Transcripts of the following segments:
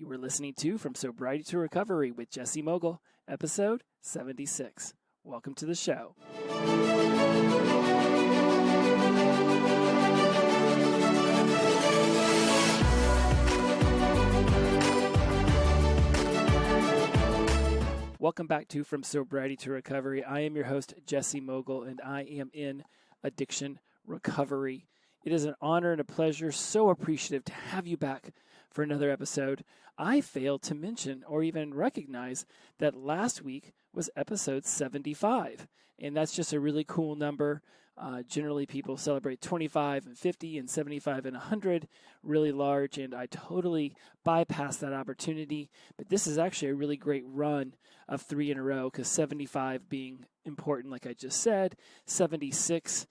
You were listening to From Sobriety to Recovery with Jesse Mogul, episode 76. Welcome to the show. Welcome back to From Sobriety to Recovery. I am your host, Jesse Mogul, and I am in addiction recovery. It is an honor and a pleasure, so appreciative to have you back for another episode. I failed to mention or even recognize that last week was episode 75, and that's just a really cool number. Generally, people celebrate 25 and 50 and 75 and 100, really large, and I totally bypassed that opportunity. But this is actually a really great run of 3 in a row, because 75 being important, like I just said, 76,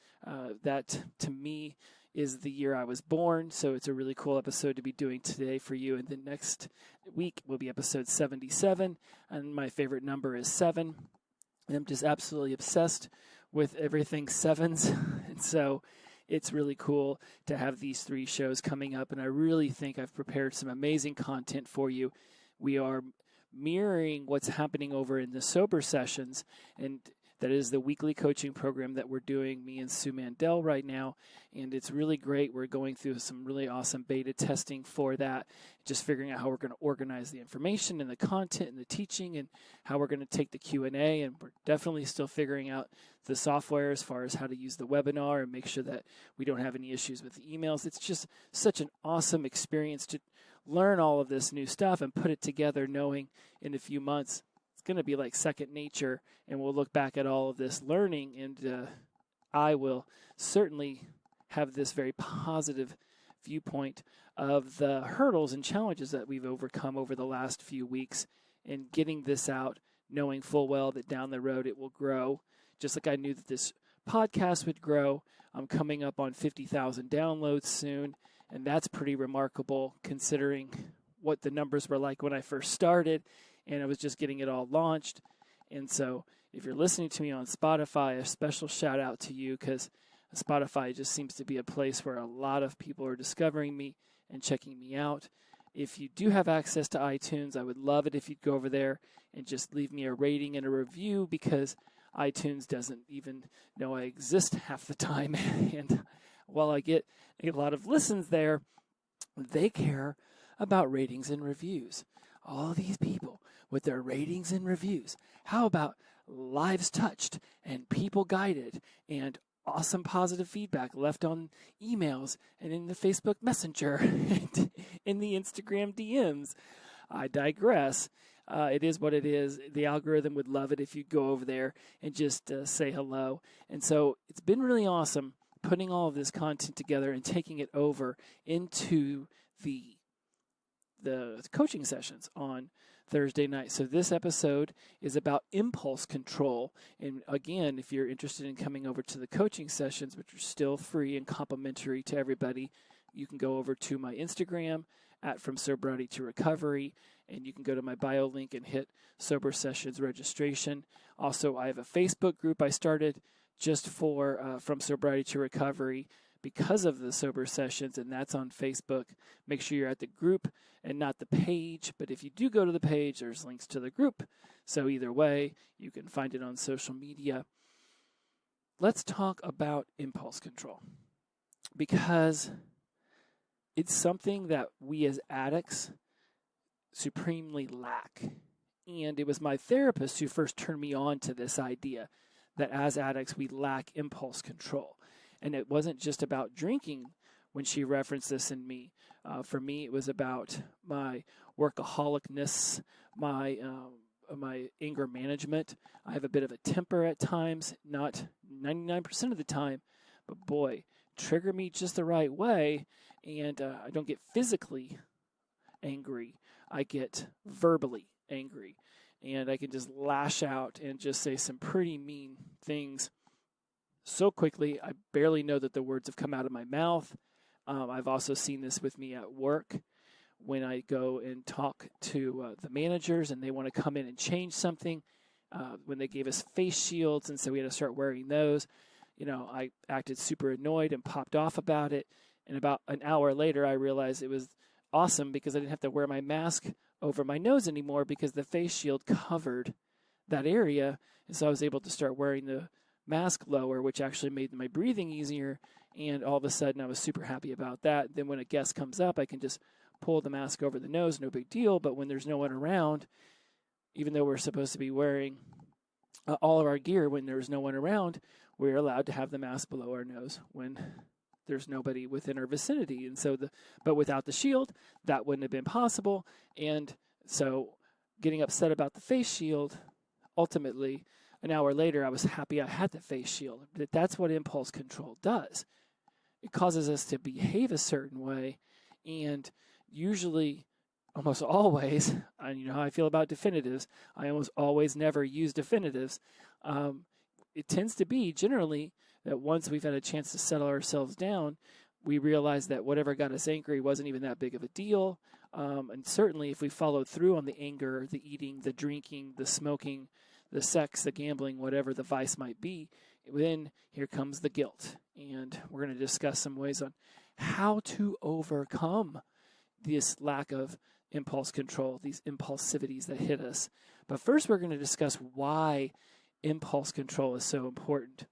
that to me is the year I was born, so it's a really cool episode to be doing today for you. And the next week will be episode 77, and my favorite number is 7. And I'm just absolutely obsessed with everything sevens, and so it's really cool to have these 3 shows coming up, and I really think I've prepared some amazing content for you. We are mirroring what's happening over in the sober sessions, and that is the weekly coaching program that we're doing, me and Sue Mandel right now, and it's really great. We're going through some really awesome beta testing for that, just figuring out how we're going to organize the information and the content and the teaching and how we're going to take the Q&A, and we're definitely still figuring out the software as far as how to use the webinar and make sure that we don't have any issues with the emails. It's just such an awesome experience to learn all of this new stuff and put it together, knowing in a few months it's going to be like second nature, and we'll look back at all of this learning, and I will certainly have this very positive viewpoint of the hurdles and challenges that we've overcome over the last few weeks in getting this out, knowing full well that down the road it will grow, just like I knew that this podcast would grow. I'm coming up on 50,000 downloads soon, and that's pretty remarkable considering what the numbers were like when I first started, and I was just getting it all launched. And so if you're listening to me on Spotify, a special shout out to you, because Spotify just seems to be a place where a lot of people are discovering me and checking me out. If you do have access to iTunes, I would love it if you'd go over there and just leave me a rating and a review, because iTunes doesn't even know I exist half the time. And while I get a lot of listens there, they care about ratings and reviews. All these people with their ratings and reviews. How about lives touched and people guided and awesome positive feedback left on emails and in the Facebook Messenger and in the Instagram DMs? I digress. It is what it is. The algorithm would love it if you go over there and just say hello. And so it's been really awesome putting all of this content together and taking it over into the coaching sessions on Thursday night. So this episode is about impulse control. And again, if you're interested in coming over to the coaching sessions, which are still free and complimentary to everybody, you can go over to my Instagram at From Sobriety to Recovery, and you can go to my bio link and hit Sober Sessions registration. Also, I have a Facebook group I started just for From Sobriety to Recovery because of the sober sessions, and that's on Facebook. Make sure you're at the group and not the page, but if you do go to the page, there's links to the group. So either way, you can find it on social media. Let's talk about impulse control, because it's something that we as addicts supremely lack. And it was my therapist who first turned me on to this idea that as addicts we lack impulse control. And it wasn't just about drinking when she referenced this in me. For me, it was about my workaholicness, my anger management. I have a bit of a temper at times, not 99% of the time, but boy, trigger me just the right way, and I don't get physically angry. I get verbally angry, and I can just lash out and just say some pretty mean things so quickly, I barely know that the words have come out of my mouth. I've also seen this with me at work when I go and talk to the managers and they want to come in and change something. When they gave us face shields and so we had to start wearing those, I acted super annoyed and popped off about it. And about an hour later, I realized it was awesome because I didn't have to wear my mask over my nose anymore because the face shield covered that area. And so I was able to start wearing the mask lower, which actually made my breathing easier. And all of a sudden I was super happy about that. Then when a guest comes up, I can just pull the mask over the nose, no big deal. But when there's no one around, even though we're supposed to be wearing all of our gear, when there's no one around, we're allowed to have the mask below our nose when there's nobody within our vicinity. And so but without the shield, that wouldn't have been possible. And so getting upset about the face shield, ultimately, an hour later, I was happy I had the face shield. That's what impulse control does. It causes us to behave a certain way, and usually, almost always, you know how I feel about definitives, I almost always never use definitives. It tends to be generally that once we've had a chance to settle ourselves down, we realize that whatever got us angry wasn't even that big of a deal. And certainly if we followed through on the anger, the eating, the drinking, the smoking, the sex, the gambling, whatever the vice might be, then here comes the guilt. And we're going to discuss some ways on how to overcome this lack of impulse control, these impulsivities that hit us. But first we're going to discuss why impulse control is so important.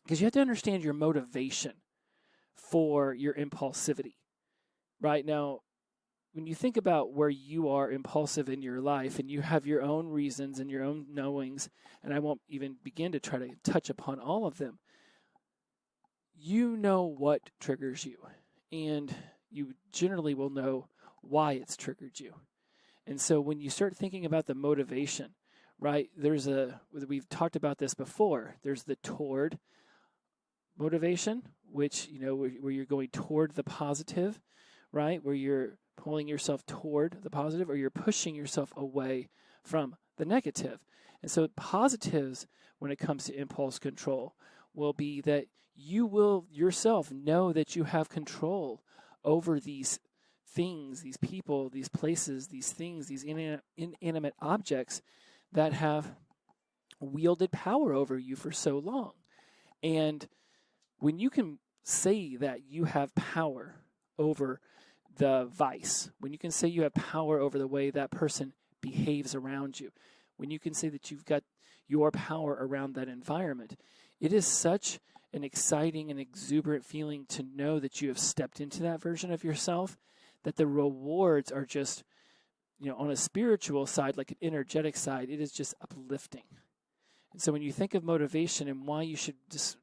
Because you have to understand your motivation for your impulsivity. Right now, when you think about where you are impulsive in your life and you have your own reasons and your own knowings, and I won't even begin to try to touch upon all of them, you know what triggers you. And you generally will know why it's triggered you. And so when you start thinking about the motivation, right, we've talked about this before, there's the toward motivation, which, you know, where you're going toward the positive, right, where you're pulling yourself toward the positive, or you're pushing yourself away from the negative. And so positives when it comes to impulse control will be that you will yourself know that you have control over these things, these people, these places, these things, these inanimate objects that have wielded power over you for so long. And when you can say that you have power over the vice, when you can say you have power over the way that person behaves around you, when you can say that you've got your power around that environment, it is such an exciting and exuberant feeling to know that you have stepped into that version of yourself, that the rewards are just, you know, on a spiritual side, like an energetic side, it is just uplifting. And so when you think of motivation and why you should just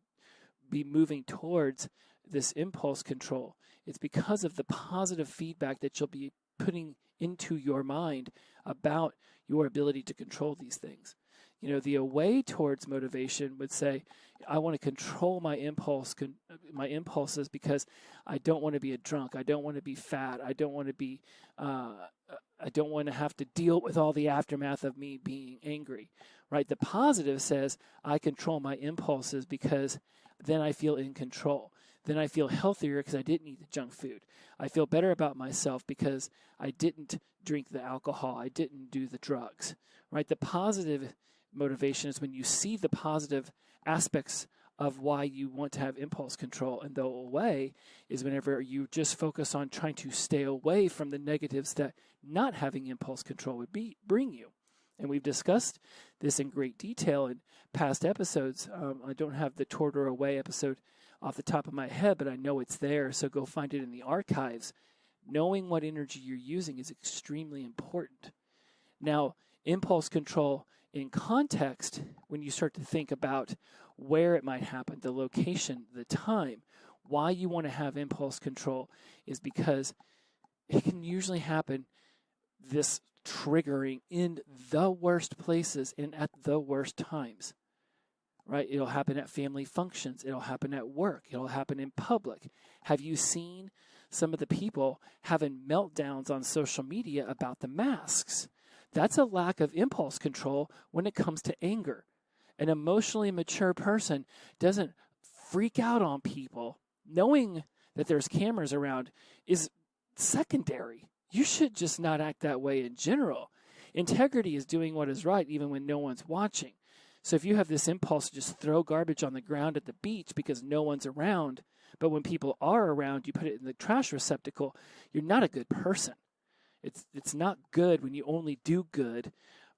be moving towards this impulse control, it's because of the positive feedback that you'll be putting into your mind about your ability to control these things. You know, the away towards motivation would say, I want to control my impulses because I don't want to be a drunk. I don't want to be fat. I don't want to have to deal with all the aftermath of me being angry, right? The positive says I control my impulses because then I feel in control. Then I feel healthier because I didn't eat the junk food. I feel better about myself because I didn't drink the alcohol. I didn't do the drugs, right? The positive motivation is when you see the positive aspects of why you want to have impulse control, and the away is whenever you just focus on trying to stay away from the negatives that not having impulse control would bring you. And we've discussed this in great detail in past episodes. I don't have the toward or away episode off the top of my head, but I know it's there, so go find it in the archives. Knowing what energy you're using is extremely important. Now, impulse control in context, when you start to think about where it might happen, the location, the time, why you want to have impulse control is because it can usually happen, this triggering, in the worst places and at the worst times, right? It'll happen at family functions. It'll happen at work. It'll happen in public. Have you seen some of the people having meltdowns on social media about the masks? That's a lack of impulse control when it comes to anger. An emotionally mature person doesn't freak out on people. Knowing that there's cameras around is secondary. You should just not act that way in general. Integrity is doing what is right even when no one's watching. So if you have this impulse to just throw garbage on the ground at the beach because no one's around, But when people are around, you put it in the trash receptacle, you're not a good person. It's not good when you only do good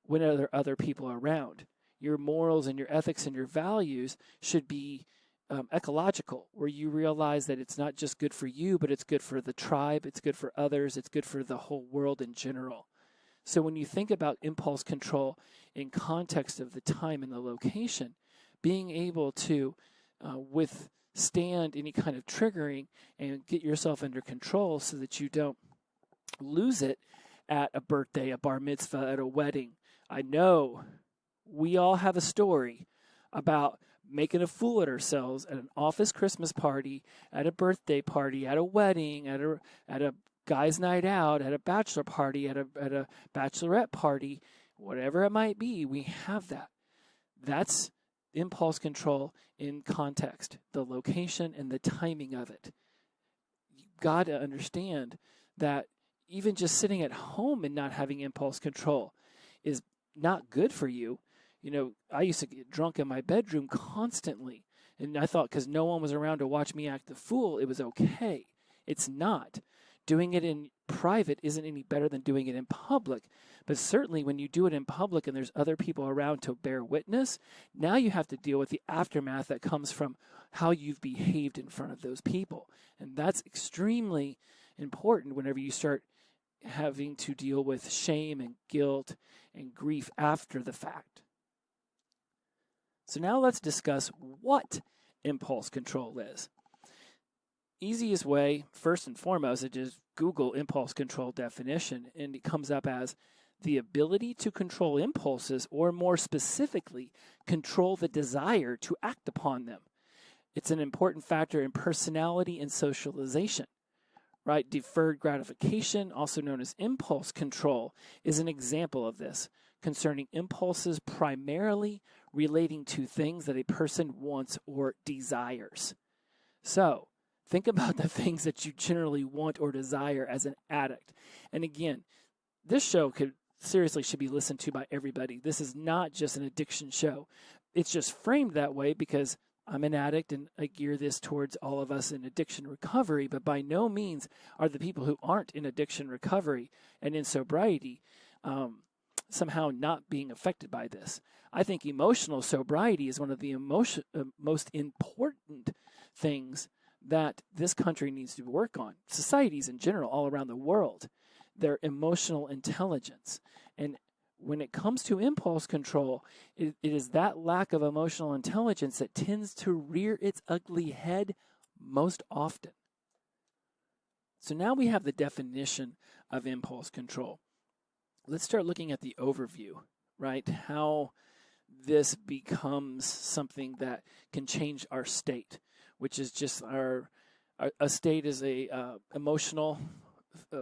when other people are around. Your morals and your ethics and your values should be ecological, where you realize that it's not just good for you, but it's good for the tribe, it's good for others, it's good for the whole world in general. So when you think about impulse control in context of the time and the location, being able to withstand any kind of triggering and get yourself under control so that you don't lose it at a birthday, a bar mitzvah, at a wedding. I know we all have a story about making a fool of ourselves at an office Christmas party, at a birthday party, at a wedding, at a guy's night out, at a bachelor party, at a bachelorette party, whatever it might be. We have that. That's impulse control in context, the location and the timing of it. You've got to understand that even just sitting at home and not having impulse control is not good for you. You know, I used to get drunk in my bedroom constantly, and I thought because no one was around to watch me act the fool, it was okay. It's not. Doing it in private isn't any better than doing it in public, but certainly when you do it in public and there's other people around to bear witness, now you have to deal with the aftermath that comes from how you've behaved in front of those people, and that's extremely important whenever you start having to deal with shame and guilt and grief after the fact. So now let's discuss what impulse control is. Easiest way, first and foremost, is just Google impulse control definition, and it comes up as the ability to control impulses, or more specifically, control the desire to act upon them. It's an important factor in personality and socialization. Right? Deferred gratification, also known as impulse control, is an example of this, concerning impulses primarily relating to things that a person wants or desires. So, think about the things that you generally want or desire as an addict. And again, this show should be listened to by everybody. This is not just an addiction show. It's just framed that way because I'm an addict and I gear this towards all of us in addiction recovery, but by no means are the people who aren't in addiction recovery and in sobriety somehow not being affected by this. I think emotional sobriety is one of the most important things that this country needs to work on. Societies in general, all around the world, their emotional intelligence. And when it comes to impulse control, it is that lack of emotional intelligence that tends to rear its ugly head most often. So now we have the definition of impulse control. Let's start looking at the overview, right? How this becomes something that can change our state, which is just a state is a emotional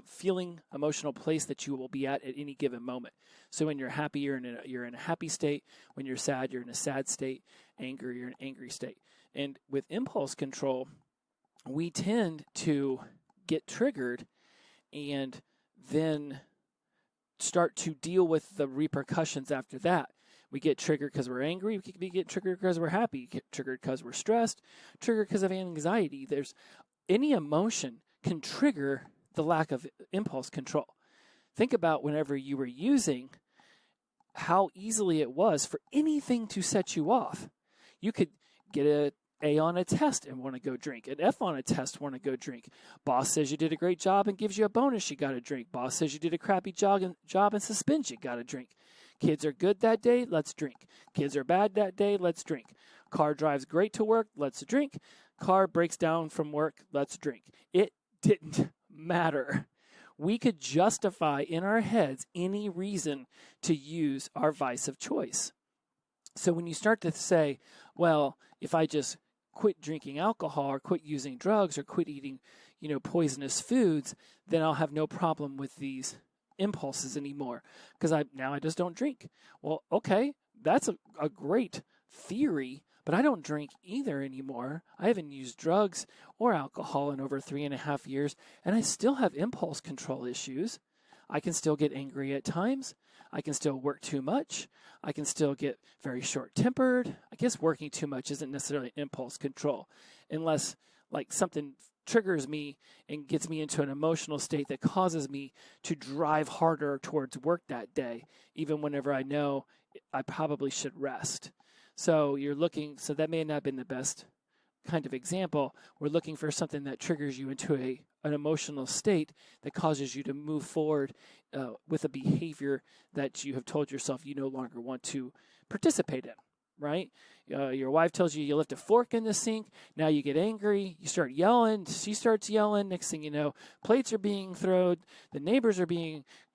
feeling, emotional place that you will be at any given moment. So when you're happy, you're in a happy state. When you're sad, you're in a sad state. Anger, you're in an angry state. And with impulse control, we tend to get triggered and then start to deal with the repercussions after that. We get triggered because we're angry. We get triggered because we're happy. Get triggered because we're stressed. Triggered because of anxiety. There's any emotion can trigger the lack of impulse control. Think about whenever you were using, how easily it was for anything to set you off. You could get an A on a test and want to go drink. An F on a test, want to go drink. Boss says you did a great job and gives you a bonus, you got to drink. Boss says you did a crappy job and suspends you, got to drink. Kids are good that day, let's drink. Kids are bad that day, let's drink. Car drives great to work, let's drink. Car breaks down from work, let's drink. It didn't matter. We could justify in our heads any reason to use our vice of choice. So when you start to say, well, if I just quit drinking alcohol or quit using drugs or quit eating, poisonous foods, then I'll have no problem with these impulses anymore because I just don't drink. Well, okay, that's a great theory, but I don't drink either anymore. I haven't used drugs or alcohol in over 3.5 years, and I still have impulse control issues. I can still get angry at times. I can still work too much. I can still get very short-tempered. I guess working too much isn't necessarily impulse control, unless like something triggers me and gets me into an emotional state that causes me to drive harder towards work that day, even whenever I know I probably should rest. So that may not have been the best kind of example. We're looking for something that triggers you into an emotional state that causes you to move forward with a behavior that you have told yourself you no longer want to participate in, right? Your wife tells you left a fork in the sink. Now you get angry. You start yelling. She starts yelling. Next thing you know, plates are being thrown. The neighbors are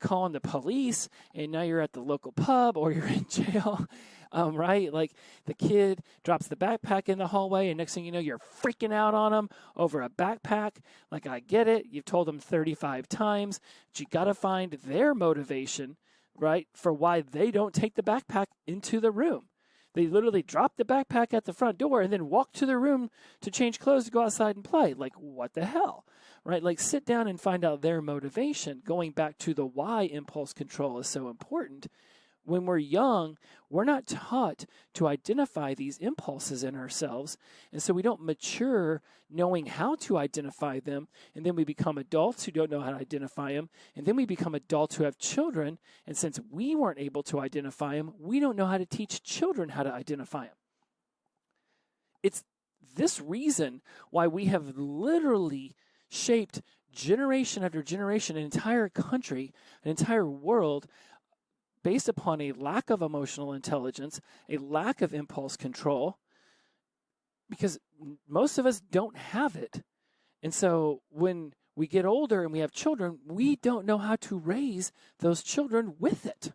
calling the police. And now you're at the local pub or you're in jail, right? Like the kid drops the backpack in the hallway. And next thing you know, you're freaking out on them over a backpack. Like, I get it. You've told them 35 times. But you got to find their motivation, right, for why they don't take the backpack into the room. They literally drop the backpack at the front door and then walk to their room to change clothes to go outside and play. Like, what the hell, right? Like, sit down and find out their motivation. Going back to the why impulse control is so important. When we're young, we're not taught to identify these impulses in ourselves. And so we don't mature knowing how to identify them. And then we become adults who don't know how to identify them. And then we become adults who have children. And since we weren't able to identify them, we don't know how to teach children how to identify them. It's this reason why we have literally shaped generation after generation, an entire country, an entire world, based upon a lack of emotional intelligence, a lack of impulse control, because most of us don't have it. And so when we get older and we have children, we don't know how to raise those children with it.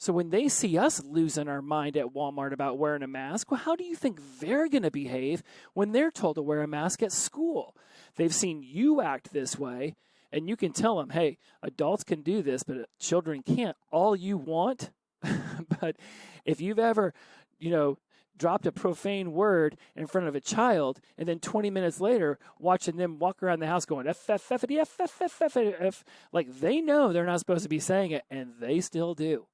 So when they see us losing our mind at Walmart about wearing a mask, well, how do you think they're going to behave when they're told to wear a mask at school? They've seen you act this way. And you can tell them, hey, adults can do this, but children can't, all you want. But if you've ever, dropped a profane word in front of a child, and then 20 minutes later, watching them walk around the house going, F, F, F, F, F, F, F, F, like they know they're not supposed to be saying it, and they still do.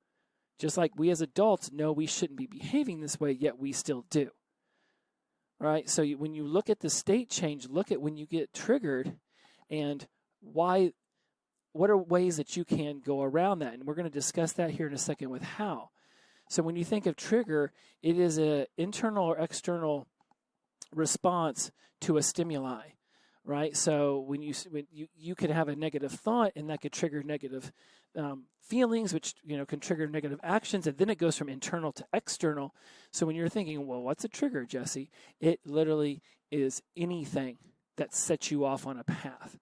Just like we as adults know we shouldn't be behaving this way, yet we still do. Right? So when you look at the state change, look at when you get triggered, and what are ways that you can go around that? And we're going to discuss that here in a second with how. So when you think of trigger, it is an internal or external response to a stimuli, right? So when you could have a negative thought, and that could trigger negative feelings, which can trigger negative actions, and then it goes from internal to external. So when you're thinking, well, what's a trigger, Jesse? It literally is anything that sets you off on a path.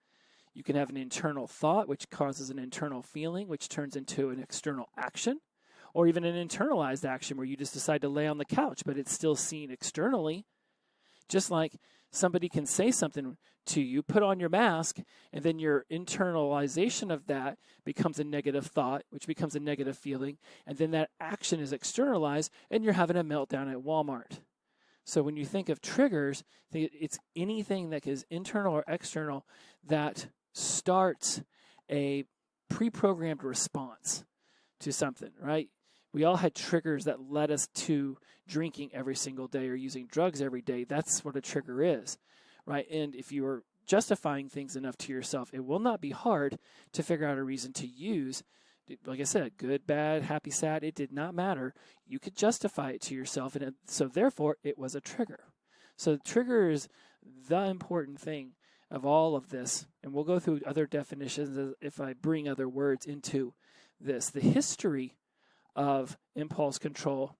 You can have an internal thought, which causes an internal feeling, which turns into an external action, or even an internalized action where you just decide to lay on the couch, but it's still seen externally. Just like somebody can say something to you, put on your mask, and then your internalization of that becomes a negative thought, which becomes a negative feeling, and then that action is externalized, and you're having a meltdown at Walmart. So when you think of triggers, it's anything that is internal or external that starts a pre-programmed response to something, right? We all had triggers that led us to drinking every single day or using drugs every day. That's what a trigger is, right? And if you are justifying things enough to yourself, it will not be hard to figure out a reason to use. Like I said, good, bad, happy, sad, it did not matter. You could justify it to yourself, and so therefore it was a trigger. So the trigger is the important thing of all of this, and we'll go through other definitions if I bring other words into this. The history of impulse control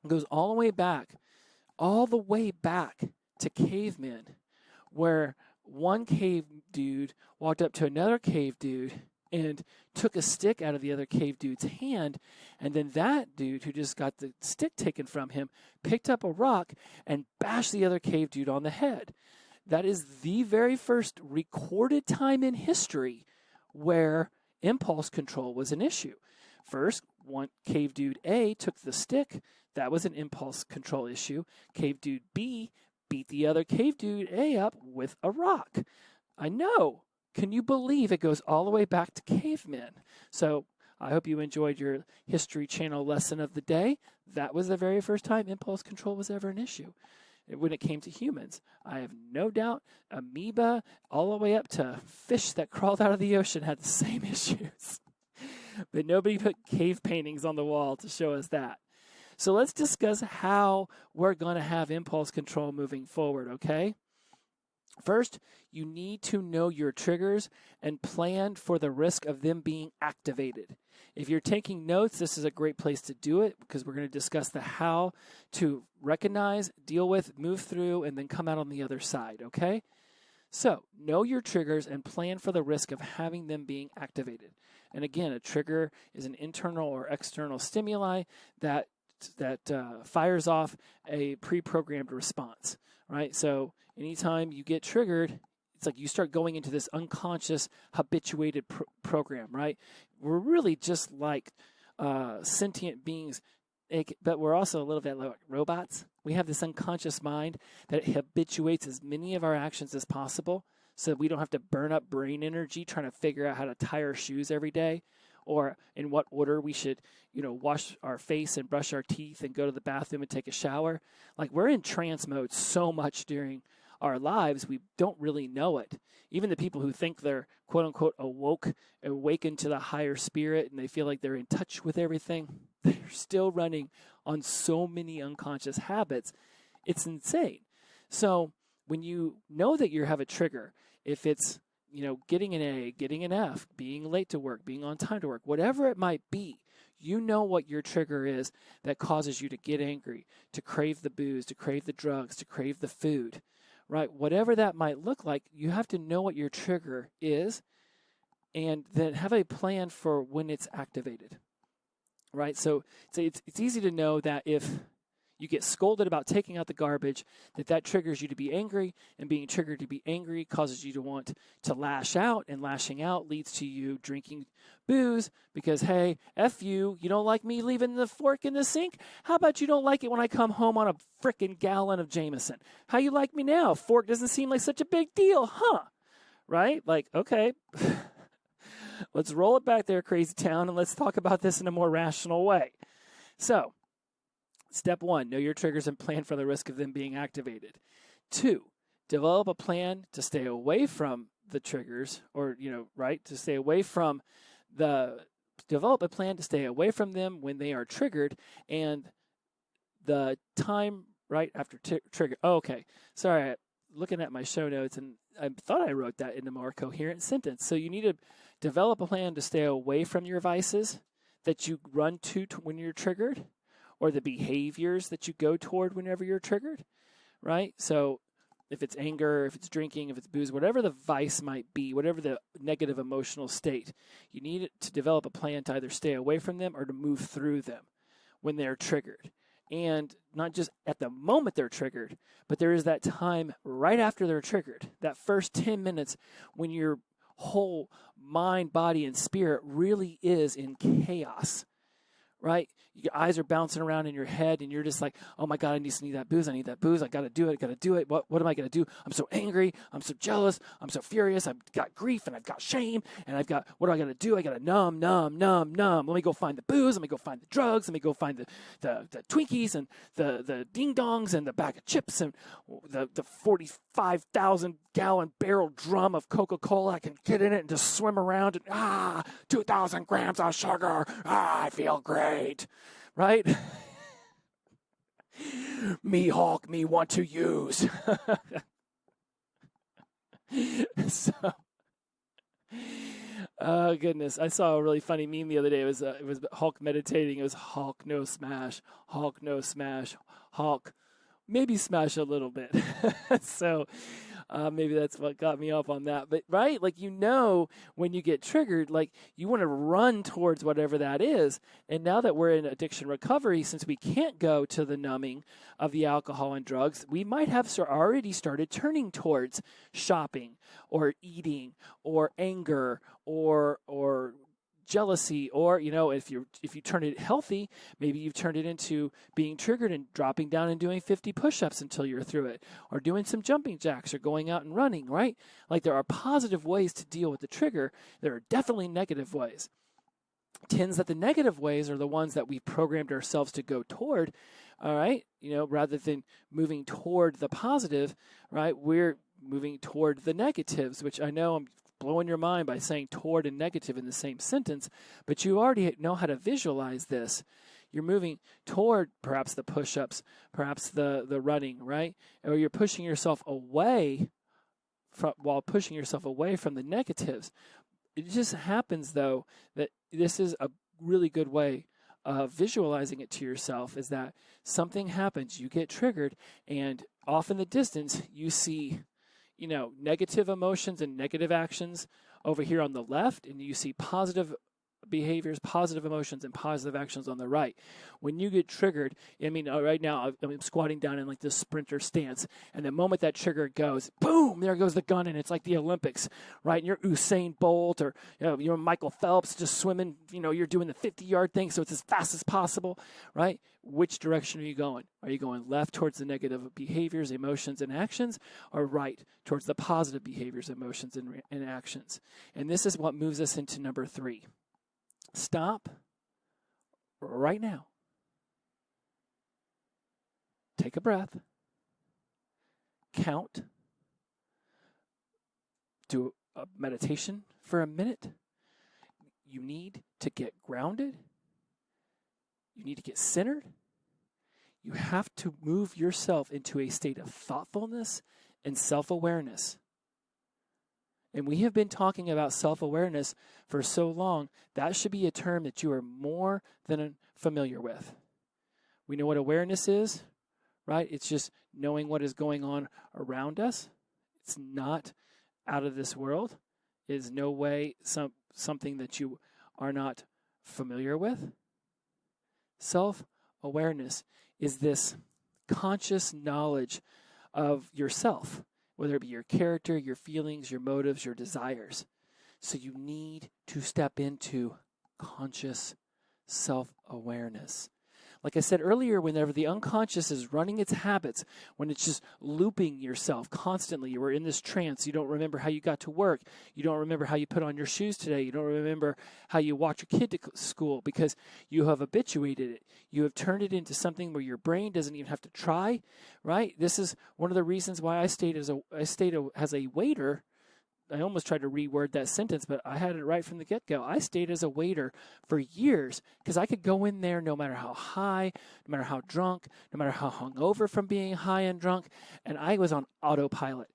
goes all the way back to cavemen, where one cave dude walked up to another cave dude and took a stick out of the other cave dude's hand, and then that dude who just got the stick taken from him picked up a rock and bashed the other cave dude on the head. That is the very first recorded time in history where impulse control was an issue. First, one cave dude A took the stick. That was an impulse control issue. Cave dude B beat the other cave dude A up with a rock. I know. Can you believe it goes all the way back to cavemen? So I hope you enjoyed your History Channel lesson of the day. That was the very first time impulse control was ever an issue. when it came to humans. I have no doubt amoeba all the way up to fish that crawled out of the ocean had the same issues. But nobody put cave paintings on the wall to show us that. So let's discuss how we're going to have impulse control moving forward, okay? First, you need to know your triggers and plan for the risk of them being activated. If you're taking notes, this is a great place to do it because we're going to discuss the how to recognize, deal with, move through, and then come out on the other side, okay? So, know your triggers and plan for the risk of having them being activated. And again, a trigger is an internal or external stimuli that fires off a pre-programmed response, right? So anytime you get triggered, it's like you start going into this unconscious, habituated program, right? We're really just like sentient beings, but we're also a little bit like robots. We have this unconscious mind that habituates as many of our actions as possible so that we don't have to burn up brain energy trying to figure out how to tie our shoes every day or in what order we should, wash our face and brush our teeth and go to the bathroom and take a shower. Like we're in trance mode so much during our lives, we don't really know it. Even the people who think they're quote unquote awakened to the higher spirit and they feel like they're in touch with everything, they're still running on so many unconscious habits. It's insane. So when you know that you have a trigger, if it's getting an A, getting an F, being late to work, being on time to work, whatever it might be, you know what your trigger is that causes you to get angry, to crave the booze, to crave the drugs, to crave the food, right? Whatever that might look like, you have to know what your trigger is and then have a plan for when it's activated, right? So it's easy to know that if you get scolded about taking out the garbage, that triggers you to be angry, and being triggered to be angry causes you to want to lash out, and lashing out leads to you drinking booze because, hey, F you don't like me leaving the fork in the sink? How about you don't like it when I come home on a frickin' gallon of Jameson? How you like me now? Fork doesn't seem like such a big deal, huh? Right? Like, okay, let's roll it back there, crazy town, and let's talk about this in a more rational way. So, Step 1, know your triggers and plan for the risk of them being activated. 2, develop a plan to stay away from the triggers to stay away from develop a plan to stay away from them when they are triggered and the time right after trigger. Oh, okay. Sorry, looking at my show notes and I thought I wrote that in a more coherent sentence. So you need to develop a plan to stay away from your vices that you run to when you're triggered, or the behaviors that you go toward whenever you're triggered, right? So if it's anger, if it's drinking, if it's booze, whatever the vice might be, whatever the negative emotional state, you need to develop a plan to either stay away from them or to move through them when they're triggered. And not just at the moment they're triggered, but there is that time right after they're triggered, that first 10 minutes when your whole mind, body, and spirit really is in chaos, right? Your eyes are bouncing around in your head and you're just like, oh my God, I need that booze. I got to do it. What am I going to do? I'm so angry. I'm so jealous. I'm so furious. I've got grief and I've got shame and what do I got to do? I got to numb. Let me go find the booze. Let me go find the drugs. Let me go find the Twinkies and the ding dongs and the bag of chips and the 45,000 gallon barrel drum of Coca-Cola. I can get in it and just swim around and 2,000 grams of sugar. I feel great. Right? Me Hulk, me want to use. So, oh goodness, I saw a really funny meme the other day. It was Hulk meditating. It was Hulk no smash, Hulk no smash, Hulk maybe smash a little bit. So maybe that's what got me up on that. But right, like when you get triggered, like you want to run towards whatever that is. And now that we're in addiction recovery, since we can't go to the numbing of the alcohol and drugs, we might have already started turning towards shopping or eating or anger or jealousy, or if you turn it healthy, maybe you've turned it into being triggered and dropping down and doing 50 push-ups until you're through it, or doing some jumping jacks, or going out and running, right? Like there are positive ways to deal with the trigger. There are definitely negative ways. tends that the negative ways are the ones that we've programmed ourselves to go toward, all right? Rather than moving toward the positive, right? We're moving toward the negatives, which I know I'm blowing your mind by saying toward and negative in the same sentence, but you already know how to visualize this. You're moving toward perhaps the push-ups, perhaps the running, right? Or you're pushing yourself away while pushing yourself away from the negatives. It just happens, though, that this is a really good way of visualizing it to yourself, is that something happens, you get triggered, and off in the distance, you see, negative emotions and negative actions over here on the left, and you see positive behaviors, positive emotions, and positive actions on the right. When you get triggered, right now I'm squatting down in like this sprinter stance, and the moment that trigger goes, boom, there goes the gun, and it's like the Olympics, right? And you're Usain Bolt, or you're Michael Phelps, just swimming, you're doing the 50-yard thing, so it's as fast as possible, right? Which direction are you going? Are you going left towards the negative behaviors, emotions, and actions, or right towards the positive behaviors, emotions, and actions? And this is what moves us into number 3. Stop right now. Take a breath. Count. Do a meditation for a minute. You need to get grounded. You need to get centered. You have to move yourself into a state of thoughtfulness and self-awareness. And we have been talking about self-awareness for so long, that should be a term that you are more than familiar with. We know what awareness is, right? It's just knowing what is going on around us. It's not out of this world. It is no way something that you are not familiar with. Self-awareness is this conscious knowledge of yourself, whether it be your character, your feelings, your motives, your desires. So you need to step into conscious self-awareness. Like I said earlier, whenever the unconscious is running its habits, when it's just looping yourself constantly, you were in this trance, you don't remember how you got to work, you don't remember how you put on your shoes today, you don't remember how you walked your kid to school because you have habituated it. You have turned it into something where your brain doesn't even have to try, right? This is one of the reasons why I stayed as a waiter. I almost tried to reword that sentence, but I had it right from the get-go. I stayed as a waiter for years because I could go in there no matter how high, no matter how drunk, no matter how hungover from being high and drunk, and I was on autopilot.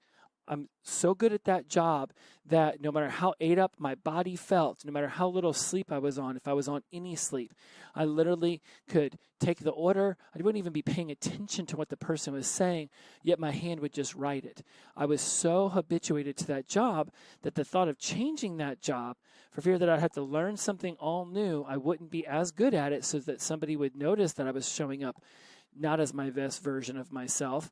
I'm so good at that job that no matter how ate up my body felt, no matter how little sleep I was on, if I was on any sleep, I literally could take the order. I wouldn't even be paying attention to what the person was saying, yet my hand would just write it. I was so habituated to that job that the thought of changing that job, for fear that I'd have to learn something all new, I wouldn't be as good at it so that somebody would notice that I was showing up not as my best version of myself.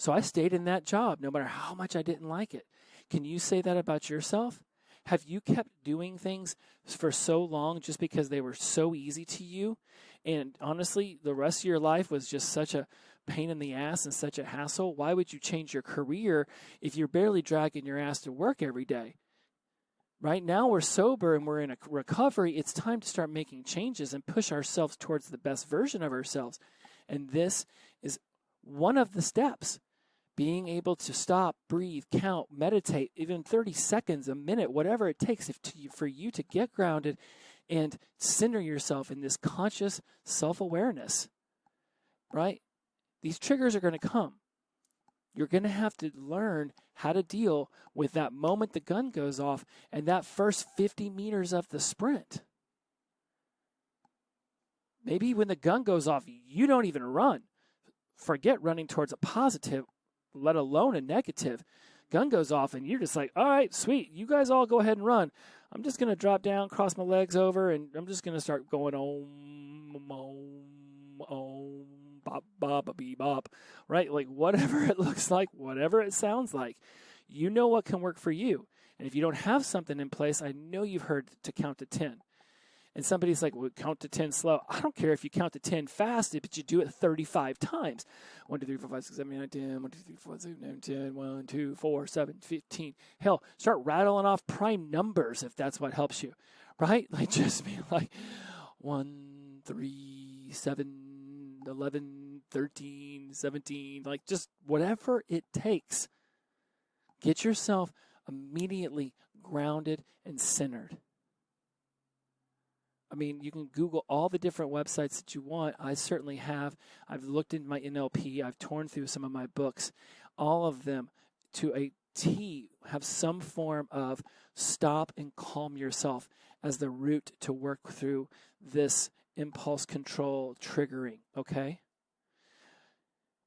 So I stayed in that job no matter how much I didn't like it. Can you say that about yourself? Have you kept doing things for so long just because they were so easy to you? And honestly, the rest of your life was just such a pain in the ass and such a hassle. Why would you change your career if you're barely dragging your ass to work every day? Right now we're sober and we're in a recovery. It's time to start making changes and push ourselves towards the best version of ourselves. And this is one of the steps. Being able to stop, breathe, count, meditate, even 30 seconds, a minute, whatever it takes for you to get grounded and center yourself in this conscious self-awareness, right? These triggers are going to come. You're going to have to learn how to deal with that moment the gun goes off and that first 50 meters of the sprint. Maybe when the gun goes off, you don't even run. Forget running towards a positive, let alone a negative. Gun goes off and you're just like, all right, sweet. You guys all go ahead and run. I'm just going to drop down, cross my legs over, and I'm just going to start going bop, bop, bee, bop, right? Like whatever it looks like, whatever it sounds like, you know what can work for you. And if you don't have something in place, I know you've heard to count to 10. And somebody's like, well, count to 10 slow. I don't care if you count to 10 fast, but you do it 35 times. 1, 2, 3, 4, 5, 6, 7, 8, 9, 10. 1, 2, 3, 4, 5, 9, 10. 1, 2, 4, 7, 15. Hell, start rattling off prime numbers if that's what helps you, right? Like just be like 1, 3, 7, 11, 13, 17, like just whatever it takes. Get yourself immediately grounded and centered. I mean, you can Google all the different websites that you want. I certainly have. I've looked into my NLP. I've torn through some of my books. All of them, to a T, have some form of stop and calm yourself as the route to work through this impulse control triggering, okay?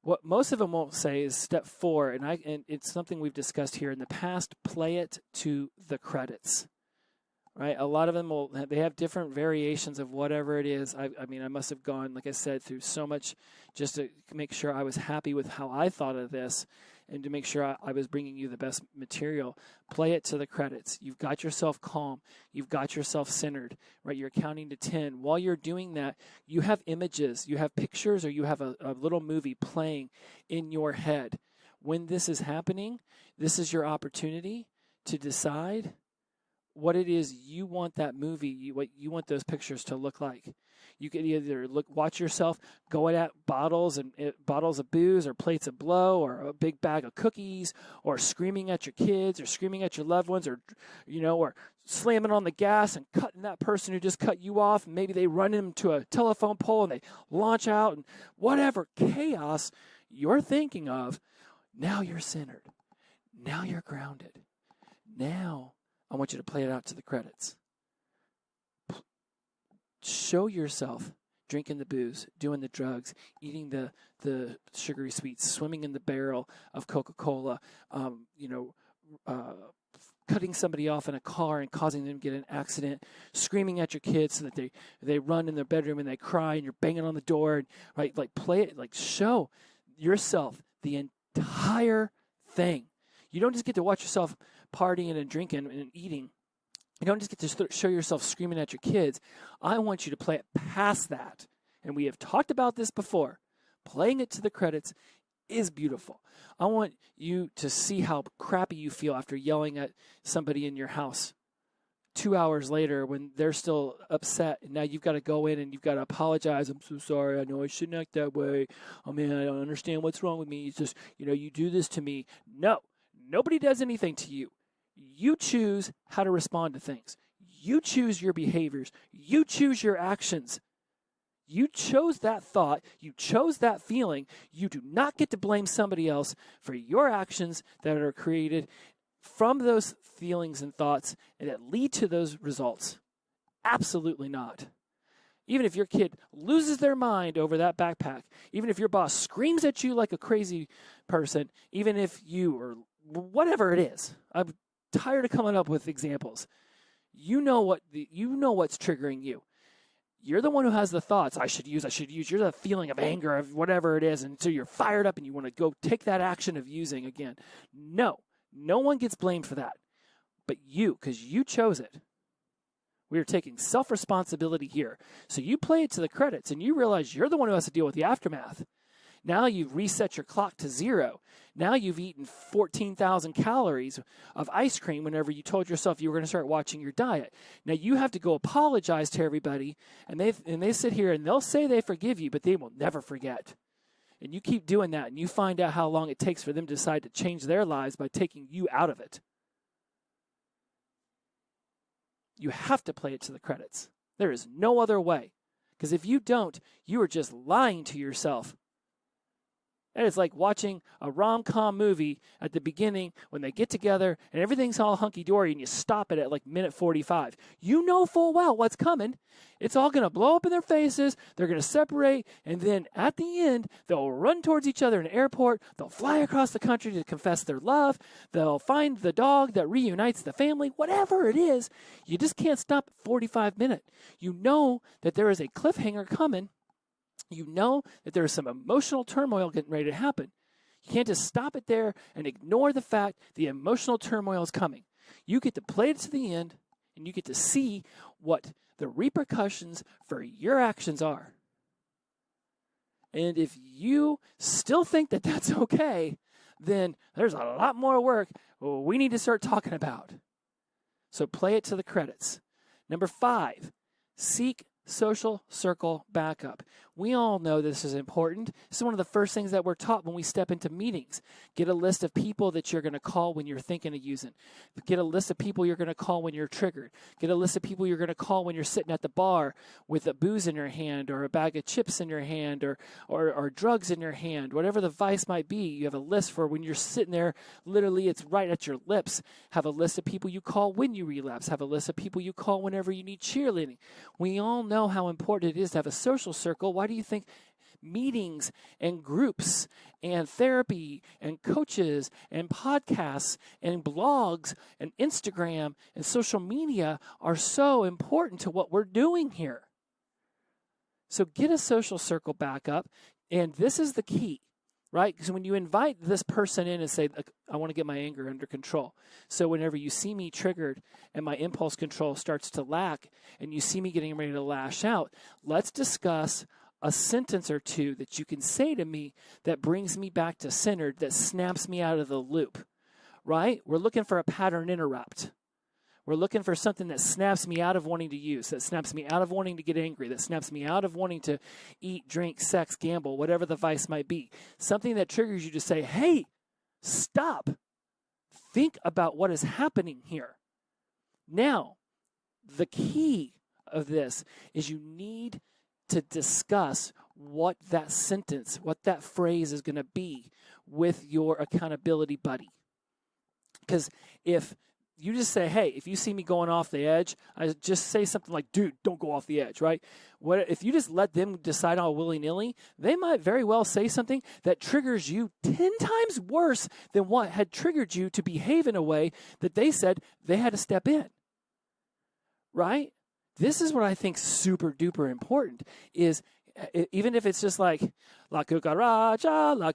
What most of them won't say is step 4, and it's something we've discussed here in the past, play it to the credits. Right, a lot of them they have different variations of whatever it is. I mean, I must have gone, like I said, through so much just to make sure I was happy with how I thought of this, and to make sure I was bringing you the best material. Play it to the credits. You've got yourself calm. You've got yourself centered. Right, you're counting to 10. While you're doing that, you have images, you have pictures, or you have a little movie playing in your head. When this is happening, this is your opportunity to decide what it is you want that movie, what you want those pictures to look like. You can either watch yourself going at bottles of booze or plates of blow or a big bag of cookies, or screaming at your kids or screaming at your loved ones, or or slamming on the gas and cutting that person who just cut you off. And maybe they run into a telephone pole and they launch out, and whatever chaos you're thinking of. Now you're centered. Now you're grounded. Now I want you to play it out to the credits. Show yourself drinking the booze, doing the drugs, eating the sugary sweets, swimming in the barrel of Coca-Cola, cutting somebody off in a car and causing them to get an accident, screaming at your kids so that they run in their bedroom and they cry, and you're banging on the door, and right, like play it, like show yourself the entire thing. You don't just get to watch yourself partying and drinking and eating. You don't just get to show yourself screaming at your kids. I want you to play it past that. And we have talked about this before. Playing it to the credits is beautiful. I want you to see how crappy you feel after yelling at somebody in your house 2 hours later when they're still upset, and now you've got to go in and you've got to apologize. I'm so sorry. I know I shouldn't act that way. Oh, man, I don't understand what's wrong with me. It's just, you do this to me. No, nobody does anything to you. You choose how to respond to things. You choose your behaviors. You choose your actions. You chose that thought. You chose that feeling. You do not get to blame somebody else for your actions that are created from those feelings and thoughts and that lead to those results. Absolutely not. Even if your kid loses their mind over that backpack, even if your boss screams at you like a crazy person, even if you, or whatever it is, I'm tired of coming up with examples. You know what's triggering you. You're the one who has the thoughts, I should use. You're the feeling of anger, of whatever it is, and so you're fired up and you want to go take that action of using again. No one gets blamed for that, but you, because you chose it. We are taking self-responsibility here. So you play it to the credits and you realize you're the one who has to deal with the aftermath. Now you've reset your clock to 0. Now you've eaten 14,000 calories of ice cream whenever you told yourself you were going to start watching your diet. Now you have to go apologize to everybody, and they sit here and they'll say they forgive you, but they will never forget. And you keep doing that, and you find out how long it takes for them to decide to change their lives by taking you out of it. You have to play it to the credits. There is no other way. Because if you don't, you are just lying to yourself. And it's like watching a rom-com movie at the beginning when they get together and everything's all hunky-dory and you stop it at like minute 45. You know full well what's coming. It's all going to blow up in their faces. They're going to separate. And then at the end, they'll run towards each other in an airport. They'll fly across the country to confess their love. They'll find the dog that reunites the family. Whatever it is, you just can't stop at 45 minutes. You know that there is a cliffhanger coming. You know that there is some emotional turmoil getting ready to happen. You can't just stop it there and ignore the fact the emotional turmoil is coming. You get to play it to the end, and you get to see what the repercussions for your actions are. And if you still think that that's okay, then there's a lot more work we need to start talking about. So play it to the credits. Number 5, seek social circle backup. We all know this is important. This is one of the first things that we're taught when we step into meetings. Get a list of people that you're going to call when you're thinking of using. Get a list of people you're going to call when you're triggered. Get a list of people you're going to call when you're sitting at the bar with a booze in your hand or a bag of chips in your hand or drugs in your hand. Whatever the vice might be, you have a list for when you're sitting there. Literally, it's right at your lips. Have a list of people you call when you relapse. Have a list of people you call whenever you need cheerleading. We all know how important it is to have a social circle. Why do you think meetings and groups and therapy and coaches and podcasts and blogs and Instagram and social media are so important to what we're doing here? So get a social circle backup, and this is the key, right? Because when you invite this person in and say, I want to get my anger under control. So whenever you see me triggered and my impulse control starts to lack and you see me getting ready to lash out, let's discuss a sentence or two that you can say to me that brings me back to centered, that snaps me out of the loop, right? We're looking for a pattern interrupt. We're looking for something that snaps me out of wanting to use, that snaps me out of wanting to get angry, that snaps me out of wanting to eat, drink, sex, gamble, whatever the vice might be. Something that triggers you to say, hey, stop. Think about what is happening here. Now, the key of this is you need to discuss what that sentence, what that phrase is going to be with your accountability buddy. Because if you just say, hey, if you see me going off the edge, I just say something like, dude, don't go off the edge, right? What if you just let them decide all willy-nilly, they might very well say something that triggers you 10 times worse than what had triggered you to behave in a way that they said they had to step in, right? This is what I think super duper important is, even if it's just like, la cucaracha,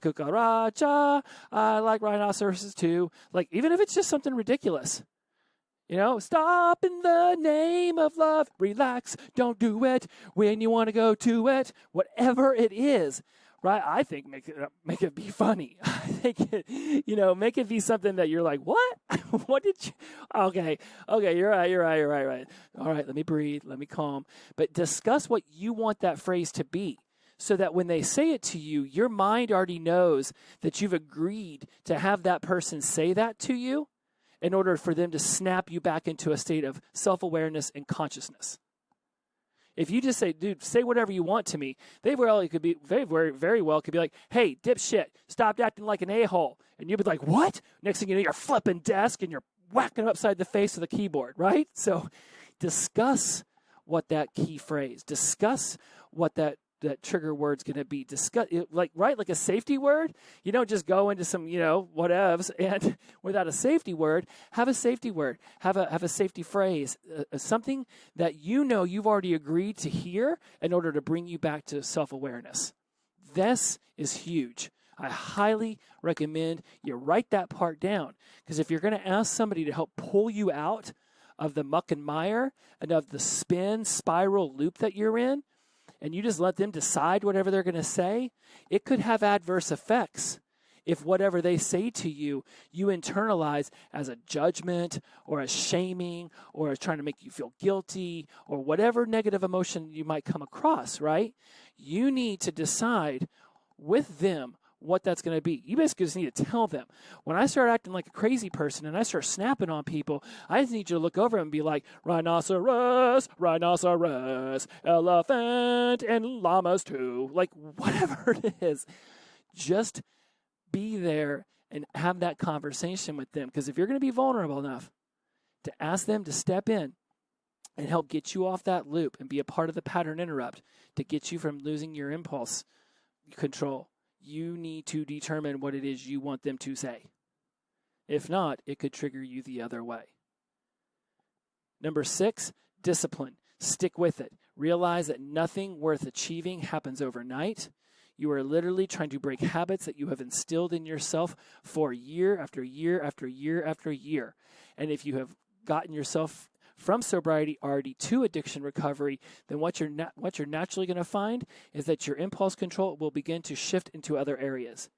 I like rhinoceroses too. Like, even if it's just something ridiculous, stop in the name of love, relax, don't do it when you want to go to it, whatever it is, right? I think make it be funny. I think make it be something that you're like, what? What did you? Okay, you're right. All right, let me breathe, let me calm. But discuss what you want that phrase to be, so that when they say it to you, your mind already knows that you've agreed to have that person say that to you in order for them to snap you back into a state of self-awareness and consciousness. If you just say, dude, say whatever you want to me, they could be very well could be like, hey, dipshit, stop acting like an a-hole. And you'd be like, what? Next thing you know, you're flipping desk and you're whacking them upside the face with the keyboard, right? So discuss what that key phrase, discuss what that trigger word's going to be. Discuss it, like a safety word. You don't just go into some, whatevs, and without a safety word, have a safety word, have a safety phrase, something that you've already agreed to hear in order to bring you back to self-awareness. This is huge. I highly recommend you write that part down, because if you're going to ask somebody to help pull you out of the muck and mire and of the spiral loop that you're in, and you just let them decide whatever they're going to say, it could have adverse effects if whatever they say to you, you internalize as a judgment or a shaming or as trying to make you feel guilty or whatever negative emotion you might come across, right? You need to decide with them what that's going to be. You basically just need to tell them. When I start acting like a crazy person and I start snapping on people, I just need you to look over and be like, rhinoceros, elephant, and llamas too. Like, whatever it is, just be there and have that conversation with them. Because if you're going to be vulnerable enough to ask them to step in and help get you off that loop and be a part of the pattern interrupt to get you from losing your impulse control, you need to determine what it is you want them to say. If not, it could trigger you the other way. Number 6, discipline. Stick with it. Realize that nothing worth achieving happens overnight. You are literally trying to break habits that you have instilled in yourself for year after year after year after year. And if you have gotten yourself from sobriety already to addiction recovery, then what you're naturally going to find is that your impulse control will begin to shift into other areas.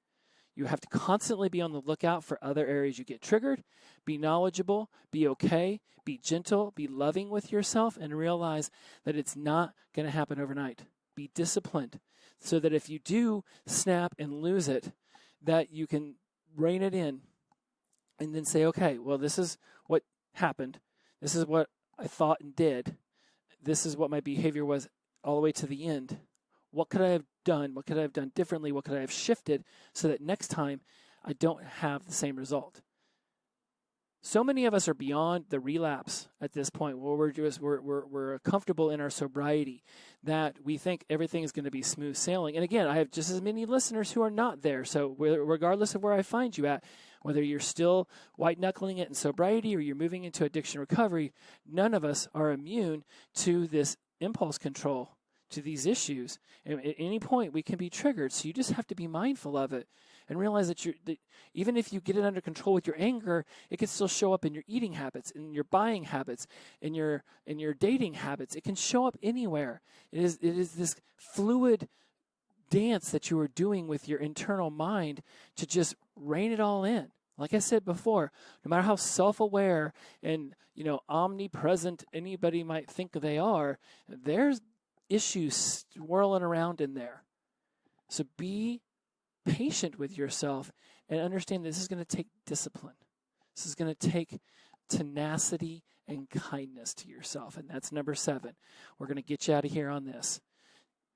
You have to constantly be on the lookout for other areas you get triggered. Be knowledgeable, be okay, be gentle, be loving with yourself, and realize that it's not going to happen overnight. Be disciplined so that if you do snap and lose it, that you can rein it in and then say, okay, well, this is what happened. This is what I thought and did. This is what my behavior was all the way to the end. What could I have done? What could I have done differently? What could I have shifted so that next time I don't have the same result? So many of us are beyond the relapse at this point where we're comfortable in our sobriety that we think everything is going to be smooth sailing. And again, I have just as many listeners who are not there. So regardless of where I find you at, whether you're still white-knuckling it in sobriety or you're moving into addiction recovery, none of us are immune to this impulse control, to these issues. And at any point, we can be triggered. So you just have to be mindful of it and realize that even if you get it under control with your anger, it can still show up in your eating habits, in your buying habits, in your dating habits. It can show up anywhere. It is this fluid dance that you are doing with your internal mind to just rein it all in. Like I said before, no matter how self-aware and omnipresent anybody might think they are, there's issues swirling around in there. So be patient with yourself and understand that this is going to take discipline. This is going to take tenacity and kindness to yourself. And that's number 7. We're going to get you out of here on this.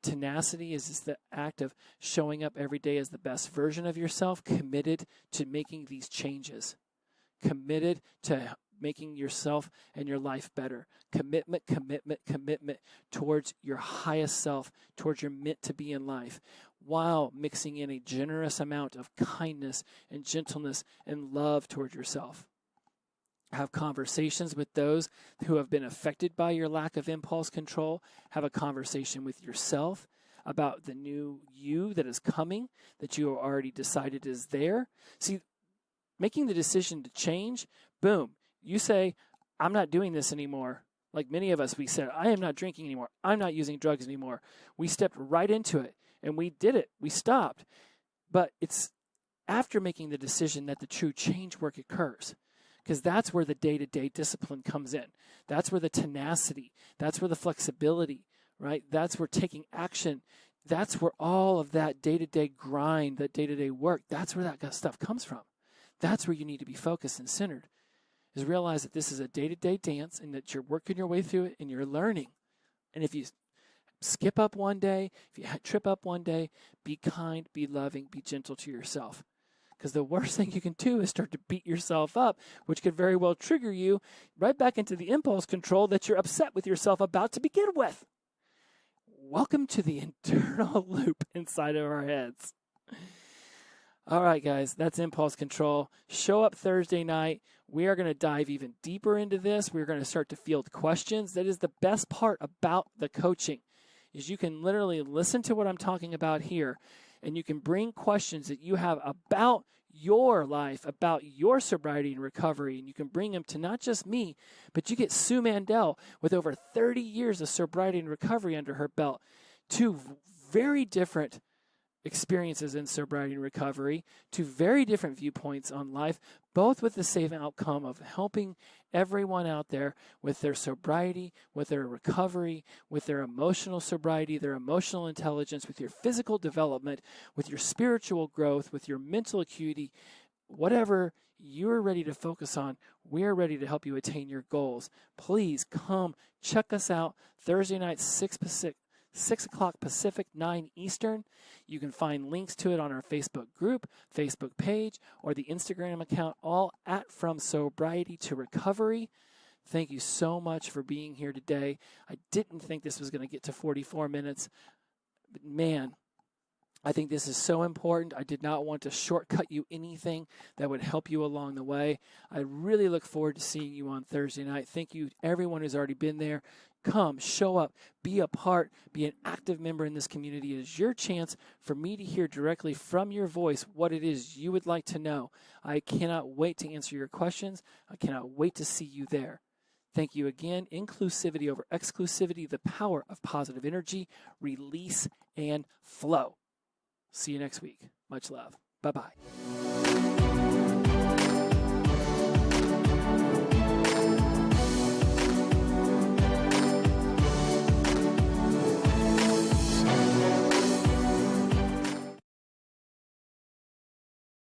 Tenacity is just the act of showing up every day as the best version of yourself, committed to making these changes, committed to making yourself and your life better. Commitment towards your highest self, towards your meant to be in life, while mixing in a generous amount of kindness and gentleness and love toward yourself. Have conversations with those who have been affected by your lack of impulse control. Have a conversation with yourself about the new you that is coming, that you have already decided is there. See, making the decision to change, boom, you say, I'm not doing this anymore. Like many of us, we said, I am not drinking anymore. I'm not using drugs anymore. We stepped right into it, and we did it. We stopped. But it's after making the decision that the true change work occurs, because that's where the day-to-day discipline comes in. That's where the tenacity, that's where the flexibility, right? That's where taking action, that's where all of that day-to-day grind, that day-to-day work, that's where that stuff comes from. That's where you need to be focused and centered, is realize that this is a day-to-day dance and that you're working your way through it and you're learning. And if you skip up one day, if you trip up one day, be kind, be loving, be gentle to yourself. Because the worst thing you can do is start to beat yourself up, which could very well trigger you right back into the impulse control that you're upset with yourself about to begin with. Welcome to the internal loop inside of our heads. All right, guys, that's impulse control. Show up Thursday night. We are going to dive even deeper into this. We're going to start to field questions. That is the best part about the coaching, is you can literally listen to what I'm talking about here, and you can bring questions that you have about your life, about your sobriety and recovery, and you can bring them to not just me, but you get Sue Mandel with over 30 years of sobriety and recovery under her belt. 2 very different experiences in sobriety and recovery, 2 very different viewpoints on life, both with the same outcome of helping everyone out there with their sobriety, with their recovery, with their emotional sobriety, their emotional intelligence, with your physical development, with your spiritual growth, with your mental acuity, whatever you're ready to focus on, we're ready to help you attain your goals. Please come check us out Thursday night, 6 o'clock Pacific, 9 Eastern. You can find links to it on our Facebook group, Facebook page, or the Instagram account, all at From Sobriety to Recovery. Thank you so much for being here today. I didn't think this was going to get to 44 minutes, but man, I think this is so important. I did not want to shortcut you anything that would help you along the way. I really look forward to seeing you on Thursday night. Thank you, everyone who's already been there. Come, show up, be a part, be an active member in this community. It is your chance for me to hear directly from your voice what it is you would like to know. I cannot wait to answer your questions. I cannot wait to see you there. Thank you again. Inclusivity over exclusivity, the power of positive energy, release, and flow. See you next week. Much love. Bye-bye.